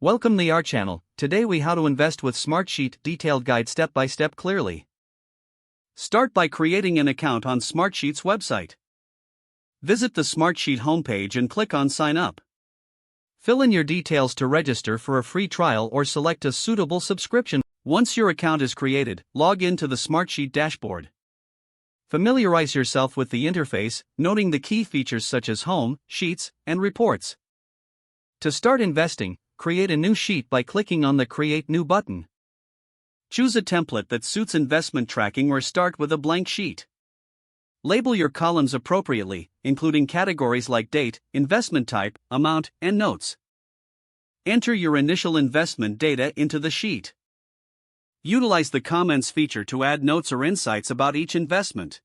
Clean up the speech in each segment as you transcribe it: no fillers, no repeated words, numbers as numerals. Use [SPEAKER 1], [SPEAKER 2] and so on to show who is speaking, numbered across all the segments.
[SPEAKER 1] Welcome to our channel. Today we how to invest with Smartsheet detailed guide step by step clearly. Start by creating an account on Smartsheet's website. Visit the Smartsheet homepage and click on Sign Up. Fill in your details to register for a free trial or select a suitable subscription. Once your account is created, log in to the Smartsheet dashboard. Familiarize yourself with the interface, noting the key features such as Home, Sheets, and Reports. To start investing, create a new sheet by clicking on the Create New button. Choose a template that suits investment tracking or start with a blank sheet. Label your columns appropriately, including categories like date, investment type, amount, and notes. Enter your initial investment data into the sheet. Utilize the comments feature to add notes or insights about each investment.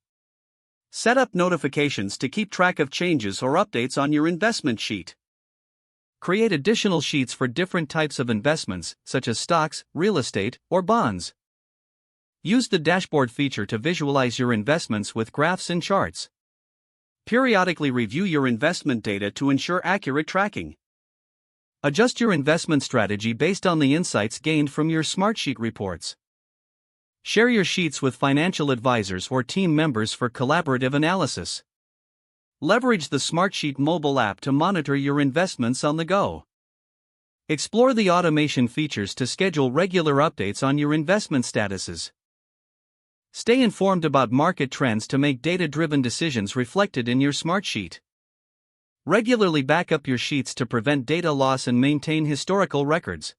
[SPEAKER 1] Set up notifications to keep track of changes or updates on your investment sheet. Create additional sheets for different types of investments, such as stocks, real estate, or bonds. Use the dashboard feature to visualize your investments with graphs and charts. Periodically review your investment data to ensure accurate tracking. Adjust your investment strategy based on the insights gained from your Smartsheet reports. Share your sheets with financial advisors or team members for collaborative analysis. Leverage the Smartsheet mobile app to monitor your investments on the go. Explore the automation features to schedule regular updates on your investment statuses. Stay informed about market trends to make data-driven decisions reflected in your Smartsheet. Regularly back up your sheets to prevent data loss and maintain historical records.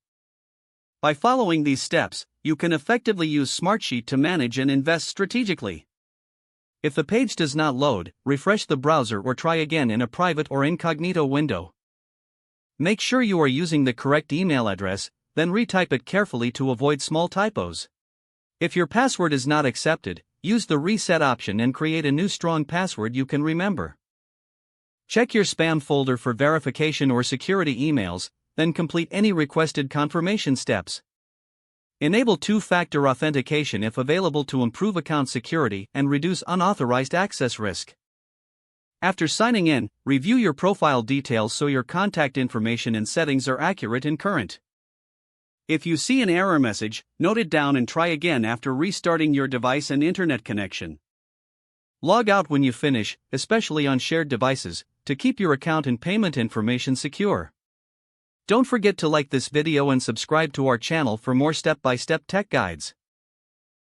[SPEAKER 1] By following these steps, you can effectively use Smartsheet to manage and invest strategically. If the page does not load, refresh the browser or try again in a private or incognito window. Make sure you are using the correct email address, then retype it carefully to avoid small typos. If your password is not accepted, use the reset option and create a new strong password you can remember. Check your spam folder for verification or security emails, then complete any requested confirmation steps. Enable two-factor authentication if available to improve account security and reduce unauthorized access risk. After signing in, review your profile details so your contact information and settings are accurate and current. If you see an error message, note it down and try again after restarting your device and internet connection. Log out when you finish, especially on shared devices, to keep your account and payment information secure. Don't forget to like this video and subscribe to our channel for more step-by-step tech guides.